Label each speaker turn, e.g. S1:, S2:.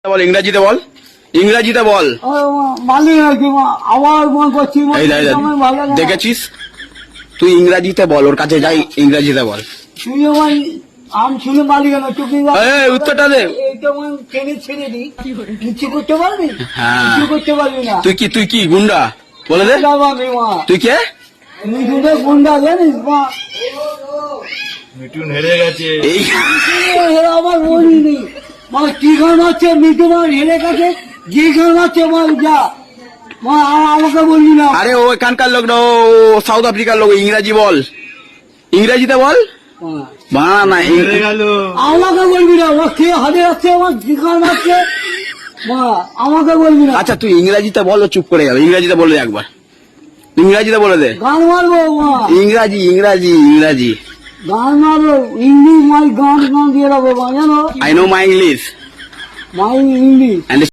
S1: বল ইংরেজিতে বল, ইংরেজিতে বল।
S2: মালিক নাকি আবার মন করছি
S1: দেখেছিস তুই ইংরেজিতে বল, ওর কাছে যাই ইংরেজিতে বল।
S2: তুই আমার আম শুনে মালিক না চুপি
S1: উত্তরটা দে।
S2: টেনে ছেড়ে দিই, কিছু করতে পারবি?
S1: হ্যাঁ
S2: কিছু করতে পারবি না।
S1: তুই কি গুন্ডা বলে দে, তুই কে?
S2: মিঠুনের গুন্ডা জানিস মা?
S3: মিঠুন হেরে গেছে।
S1: এই
S2: আবার বলিনি মা, কি গান আছে মিঠু মা হেরে গেছে, যে গান আছে বল যা মা, আমাকে বলবি না।
S1: আরে ও এখানকার লোক না, ও সাউথ আফ্রিকার লোক। ইংরেজি বল, ইংরেজিতে বল। বাংলা না,
S3: হেরে গেল।
S2: আমাকে বলবি না, ও কে হাতে আছে আমার কি গান আছে মা, আমাকে বলবি না।
S1: আচ্ছা তুই ইংরেজিতে বল, ও চুপ করে যাবে। ইংরেজিতে বলে দে একবার, ইংরেজিতে বলে দে।
S2: গান মারবো মা,
S1: ইংরাজি ইংরাজি ইংরাজি।
S2: গান মারবো, ইংলিশ মাই গান গান দিয়ে দেবো মা, জানো
S1: I know my English
S2: my English.
S1: and